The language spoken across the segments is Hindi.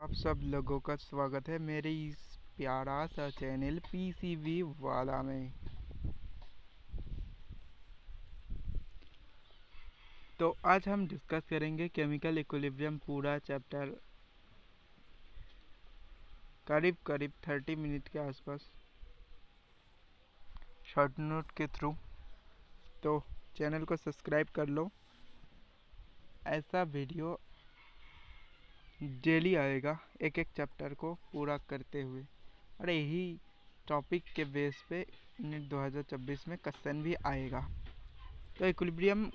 आप सब लोगों का स्वागत है मेरे इस प्यारा सा चैनल पीसीबी वाला में। तो आज हम डिस्कस करेंगे केमिकल इक्विलिब्रियम पूरा चैप्टर, करीब 30 मिनट के आसपास शॉर्ट नोट के थ्रू। तो चैनल को सब्सक्राइब कर लो, ऐसा वीडियो डेली आएगा एक एक चैप्टर को पूरा करते हुए, और यही टॉपिक के बेस पे नीट 2024 में क्वेश्चन भी आएगा। तो इक्विलिब्रियम,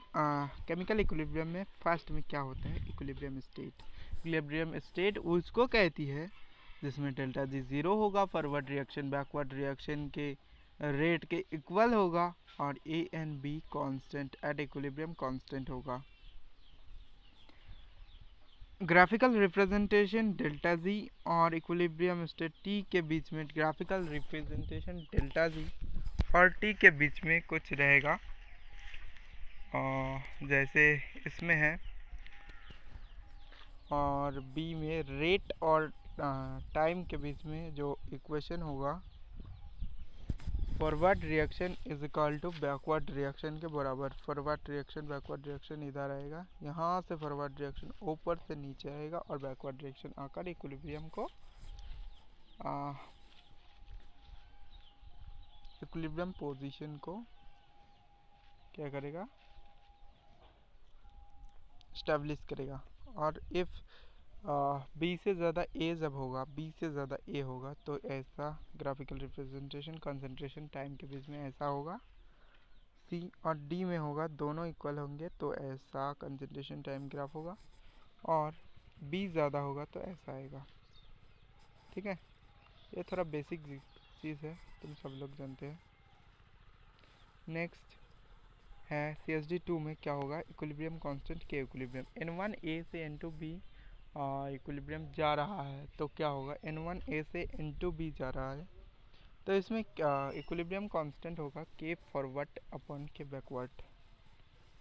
केमिकल इक्विलिब्रियम में फर्स्ट में क्या होता है? Equilibrium state. इक्विलिब्रियम स्टेट उसको कहती है जिसमें डेल्टा जी ज़ीरो होगा, फॉरवर्ड रिएक्शन बैकवर्ड रिएक्शन के रेट के इक्वल होगा, और A and be constant at equilibrium constant होगा। ग्राफिकल रिप्रेजेंटेशन डेल्टा जी और इक्विलिब्रियम स्टेट टी के बीच में, ग्राफिकल रिप्रेजेंटेशन डेल्टा जी और टी के बीच में कुछ रहेगा, जैसे इसमें है, और बी में रेट और टाइम के बीच में जो इक्वेशन होगा, forward reaction is equal to backward reaction के बराबर। फॉरवर्ड रिएक्शन बैकवर्ड रिएक्शन इधर आएगा, यहाँ से फॉरवर्ड रिएक्शन ऊपर से नीचे आएगा, और बैकवर्ड रिएक्शन आकर इक्विलिब्रियम को इक्विलिब्रियम पोजीशन को क्या करेगा? स्टैब्लिश करेगा। और इफ़ बी से ज़्यादा ए जब होगा, बी से ज़्यादा ए होगा, तो ऐसा ग्राफिकल रिप्रेजेंटेशन कंसंट्रेशन टाइम के बीच में ऐसा होगा। सी और डी में होगा, दोनों इक्वल होंगे तो ऐसा कंसंट्रेशन टाइम ग्राफ होगा, और बी ज़्यादा होगा तो ऐसा आएगा। ठीक है, ये थोड़ा बेसिक चीज़ है, तुम सब लोग जानते हैं। नेक्स्ट है CSD2 में क्या होगा? इक्विलिब्रियम कांस्टेंट के इक्विलिब्रियम N1 A से N2 B इक्विलिब्रियम जा रहा है, तो क्या होगा? N1 A से N2 B जा रहा है, तो इसमें इक्विलिब्रियम कांस्टेंट होगा K forward upon K backward.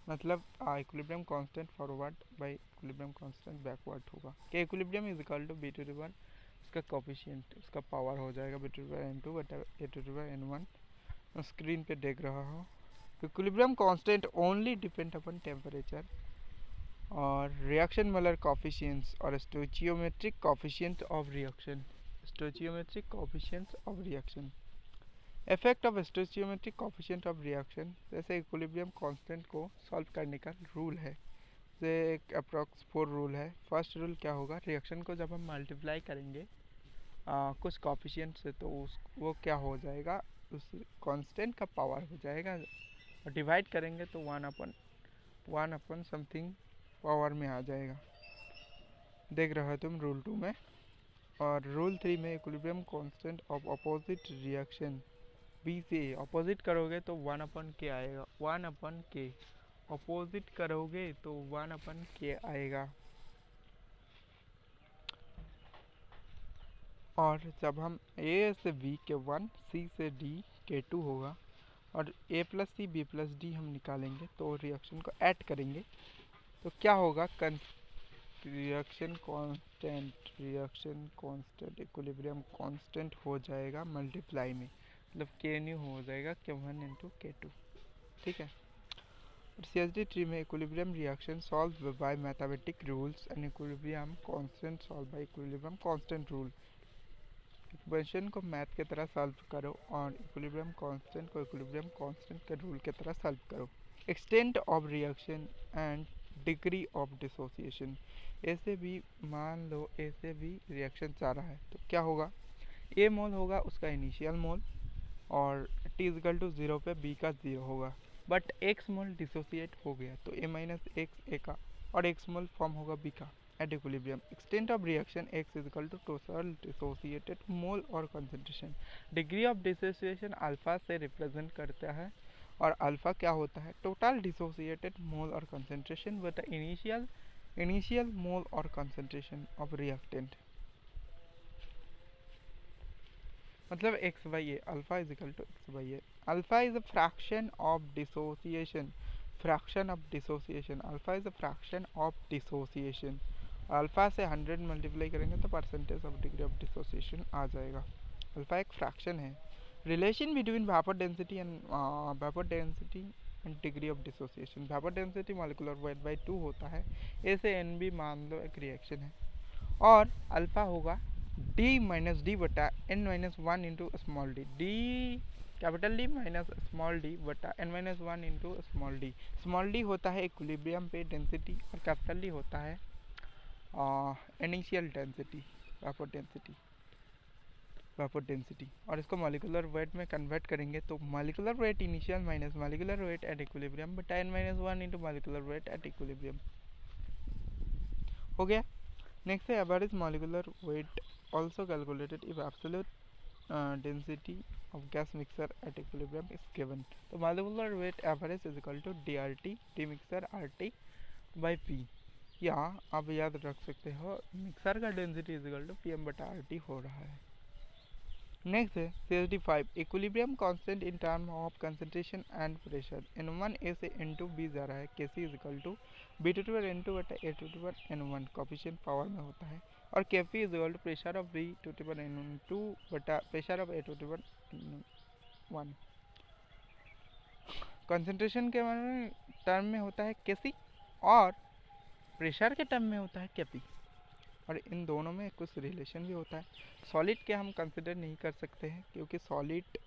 मतलब equilibrium constant forward by equilibrium constant backward होगा। K equilibrium is equal to B to the इसका कोफिशिएंट, इसका पावर हो जाएगा B टू द N2 बटा A to the N1। Screen पे देख रहा हो। Equilibrium constant only depend upon temperature और रिएक्शन मोलर कोफिशिएंट्स और stoichiometric coefficient of reaction. Stoichiometric coefficients of reaction, effect of stoichiometric coefficient of reaction. जैसे इक्विलिब्रियम कांस्टेंट को सॉल्व करने का रूल है, जैसे एक अप्रॉक्स 4 रूल है। फर्स्ट रूल क्या होगा? रिएक्शन को जब हम मल्टीप्लाई करेंगे कुछ कोफिशिएंट से, तो वो क्या हो जाएगा? उस कांस्टेंट का पावर हो जाएगा, और डिवाइड करेंगे तो वन अपन समथिंग पावर में आ जाएगा। देख रहे हो तुम रूल 2 में। और रूल 3 में equilibrium constant of opposite reaction, B से अपोजिट करोगे तो 1/k आएगा। 1/k अपोजिट करोगे तो 1/k आएगा। और जब हम A से B के 1, C से D के 2 होगा, और A plus C B plus D हम निकालेंगे, तो रिएक्शन को ऐड करेंगे तो क्या होगा? रिएक्शन कांस्टेंट इक्विलिब्रियम कांस्टेंट हो जाएगा मल्टीप्लाई में, मतलब के न्यू हो जाएगा K1 इंटू K2। ठीक है। CSD3 में equilibrium reaction solve by mathematic rules and equilibrium constant solve by equilibrium constant rule. Equation को मैथ की तरह सॉल्व करो और इक्विलिब्रियम कांस्टेंट को इक्विलिब्रियम कांस्टेंट के रूल की तरह सॉल्व करो। Extent of reaction and degree of dissociation. ऐसे भी मान लो, ऐसे भी रिएक्शन चाह रहा है, तो क्या होगा? ए मोल होगा उसका इनिशियल मोल, और टी इजकल टू 0 पे बी का 0 होगा, बट एक्स मोल डिसोसिएट हो गया तो ए माइनस एक्स ए का, और एक्स मोल फॉर्म होगा बी का at equilibrium. Extent of reaction x is equal to total dissociated mole और concentration. Degree of dissociation alpha से रिप्रेजेंट करता है, और अल्फा क्या होता है? टोटल डिसोसिएटेड मोल और कंसंट्रेशन बटा इनिशियल मोल और कंसंट्रेशन ऑफ रिएक्टेंट। मतलब x by a, alpha is equal to x by a. Alpha is a fraction of dissociation, fraction of dissociation. Alpha is a fraction of dissociation, alpha से 100 मल्टीप्लाई करेंगे तो percentage of degree of dissociation आ जाएगा। अल्फ़ा एक फ्रैक्शन है। Relation between vapour density and degree of dissociation. Vapour density molecular weight by 2 होता है। ए से एन भी मान लो एक रिएक्शन है, और अल्फ़ा होगा डी माइनस डी बटा n minus one into small d, D capital D minus small d बटा n minus one into small d. Small d होता है इक्विलिब्रियम पे डेंसिटी, और कैपिटल डी होता है इनिशियल डेंसिटी, वेपर डेंसिटी। और इसको मॉलिक्यूलर वेट में कन्वर्ट करेंगे तो molecular weight initial minus molecular weight at equilibrium बटा n minus one into molecular weight at equilibrium हो गया। नेक्स्ट है average molecular weight also calculated if absolute density of gas mixture at equilibrium is given। तो molecular weight average is equal to DRT, D mixture RT by P, या आप याद रख सकते हो मिक्सर का density is equal to PM बटा RT हो रहा है। नेक्स्ट है CSD5, equilibrium constant in term of concentration and pressure. N1A से N2B जा रहा है। Kc is equal to B2 N2 बटा A2 N1 कोफिशिएंट पावर में होता है, और Kp is equal to pressure of B2 N2 बटा pressure of A2 N1। Concentration के टर्म में होता है Kc, और प्रेशर के टर्म में होता है Kp, और इन दोनों में कुछ रिलेशन भी होता है। सॉलिड के हम कंसिडर नहीं कर सकते हैं, क्योंकि solid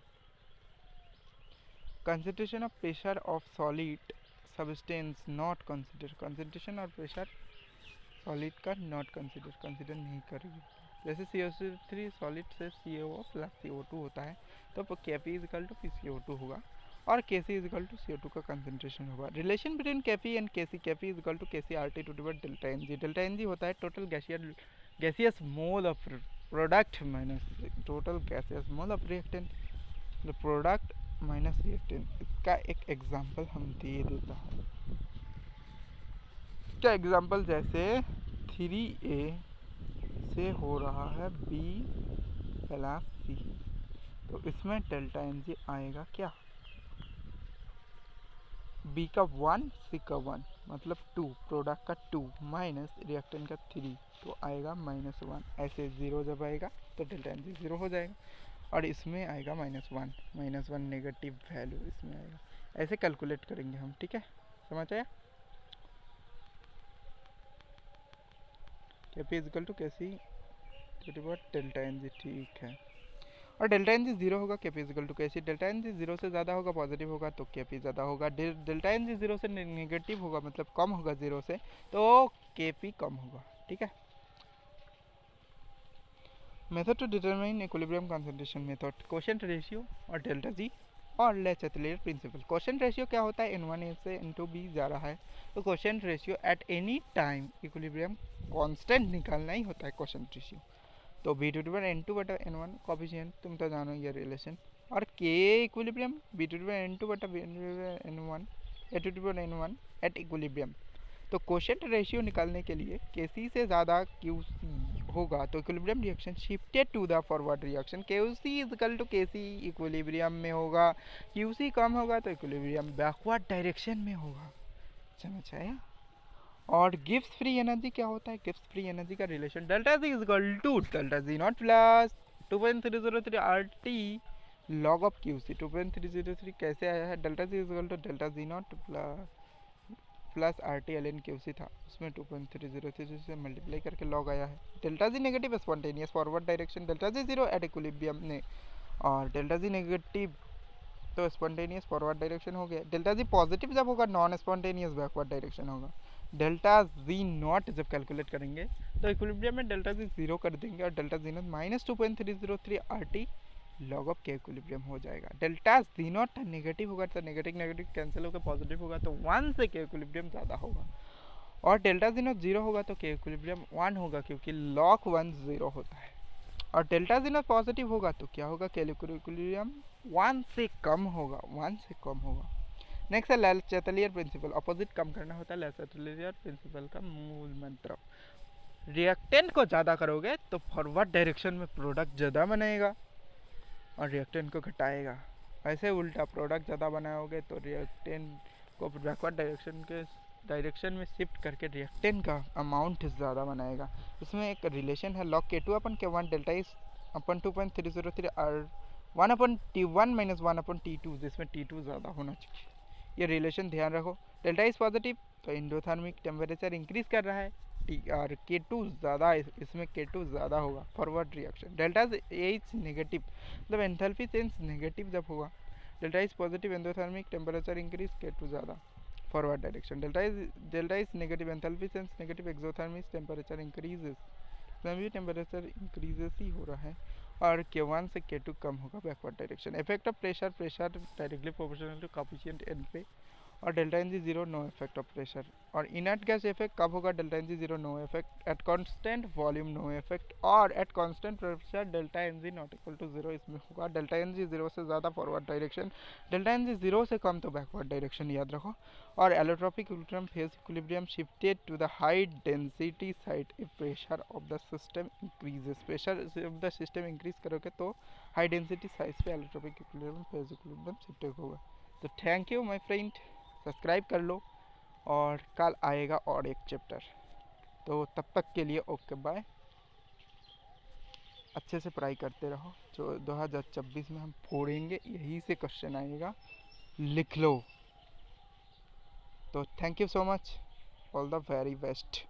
concentration of pressure of solid substance not consider, concentration और प्रेशर सॉलिड का नॉट कंसिडर नहीं करेगी। जैसे CO3 सॉलिड से CaO प्लस CO2 होता है, तो Kp is equal to PCO2 होगा, और Kc is equal to CO2 का कंसंट्रेशन होगा। Relation between Kp and Kc, Kp is equal to KcRT to divide delta Ng। Delta Ng होता है total gaseous mole of product minus total gaseous mole of reactant, तो प्रोडक्ट माइनस रिएक्टेंट। इसका एक एग्जांपल हम दे देता है। इसका एग्जांपल जैसे 3A से हो रहा है B प्लस C, तो इसमें डेल्टा Ng आएगा क्या, B का 1 C का 1 मतलब 2, प्रोडक्ट का 2 माइनस रिएक्टेंट का 3, तो आएगा -1। ऐसे 0 जब आएगा तो डेल्टा Ng 0 हो जाएगा, और इसमें आएगा -1 नेगेटिव वैल्यू इसमें आएगा। ऐसे कैलकुलेट करेंगे हम, ठीक है, समझ आया। Kp is equal to Kc delta Ng, ठीक है, और डेल्टा Ng 0 होगा, Kp is equal to Kc। Delta Ng 0 से ज़्यादा होगा, पॉजिटिव होगा तो Kp ज़्यादा होगा। डेल्टा Ng 0 से नेगेटिव होगा, मतलब कम होगा 0 से, तो Kp कम होगा, ठीक है। Method to determine equilibrium concentration method, quotient ratio और डेल्टा G और ले चैतलियर प्रिंसिपल। क्वोशिएंट रेशियो क्या होता है, N1A से N2B जा रहा है, तो quotient ratio at any time equilibrium constant निकालना ही होता है क्वोशिएंट रेशियो। तो B2 N2 बटा N1 कोफिशिएंट तुम तो जानो ये रिलेशन, और K इक्विलिब्रियम B2 N2 बटा N1 A2 N1 at equilibrium. तो क्वोशिएंट रेशियो निकालने के लिए Kc से ज़्यादा Qc होगा तो equilibrium reaction shifted to the forward reaction. Qc is equal to Kc equilibrium में होगा, Qc कम होगा तो इक्विलिब्रियम बैकवर्ड डायरेक्शन में होगा, समझ आया। और गिब्स फ्री एनर्जी क्या होता है, गिब्स फ्री एनर्जी का relation delta G is equal to delta G naught plus 2.303 RT log of QC। 2.303 कैसे आया है, delta G is equal to delta G naught plus RT ln QC था, उसमें 2.303 से मल्टीप्लाई करके लॉग आया है। Delta ji negative spontaneous forward direction, delta G 0 at equilibrium ने, और डेल्टा जी नेगेटिव तो स्पॉन्टेनियस फॉरवर्ड डायरेक्शन हो गया। डेल्टा जी पॉजिटिव जब होगा नॉन स्पॉन्टेनियस बैकवर्ड डायरेक्शन होगा। डेल्टा जी नॉट जब कैलकुलेट करेंगे तो इक्विलिब्रियम में डेल्टा जी 0 कर देंगे, और delta G not -2.303 RT log of के इक्विलिब्रियम हो जाएगा। डेल्टा जी नॉट नेगेटिव होगा तो नेगेटिव कैंसिल होकर पॉजिटिव होगा, तो 1 से के इक्विलिब्रियम ज़्यादा होगा, और डेल्टा जी नॉट 0 होगा तो के इक्विलिब्रियम 1 होगा, क्योंकि लॉग 1 0 होता है। और डेल्टा जी नॉट पॉजिटिव होगा तो क्या होगा, के इक्विलिब्रियम 1 से कम होगा, 1 से कम होगा। नेक्स्ट है ले चैतलियर प्रिंसिपल, अपोजिट कम करना होता है ले चैतलियर प्रिंसिपल का मूल मंत्र। रिएक्टेंट को ज़्यादा करोगे तो फॉरवर्ड डायरेक्शन में प्रोडक्ट ज़्यादा बनेगा और रिएक्टेंट को घटाएगा। ऐसे उल्टा प्रोडक्ट ज़्यादा बनाओगे तो रिएक्टेंट को बैकवर्ड डायरेक्शन के डायरेक्शन में शिफ्ट करके रिएक्टेंट का अमाउंट ज़्यादा बनाएगा। इसमें एक रिलेशन है log K2 upon K1 delta is upon 2.303 और 1/T1 माइनस 1/T2, जिसमें T2 ज़्यादा होना चाहिए। ये रिलेशन ध्यान रखो। डेल्टा इज पॉजिटिव तो इंडोथर्मिक टेम्परेचर इंक्रीज कर रहा है, और K2 ज़्यादा, इसमें K2 ज़्यादा होगा forward reaction. Delta is negative मतलब एंथैल्पी चेंज नेगेटिव जब होगा। Delta is positive endothermic temperature increase, K2 ज़्यादा forward direction. Delta is negative enthalpy change negative exothermic temperature increases, इसमें भी टेम्परेचर इंक्रीजेस ही हो रहा है, और K1 से K2 कम होगा backward direction. Effect of pressure directly proportional to coefficient N पे, और delta n g zero no effect of pressure. और इनर्ट गैस इफेक्ट कब होगा? Delta n g zero no effect, at constant volume no effect, और at constant pressure delta n g not equal to zero, इसमें होगा डेल्टा एन जी जीरो से ज़्यादा forward direction, delta n g zero से कम तो बैकवर्ड डायरेक्शन, याद रखो। और allotropic equilibrium phase equilibrium shifted to the high density side if pressure of the system increases, pressure of the system increase करोगे तो हाई डेंसिटी साइज पे allotropic equilibrium phase equilibrium shift होगा। तो thank you my friend, subscribe कर लो, और कल आएगा और एक चैप्टर। तो तब तक के लिए ओके बाय, अच्छे से पढ़ाई करते रहो। जो 2026 में हम फोड़ेंगे यही से क्वेश्चन आएगा, लिख लो। तो thank you so much, all the very best.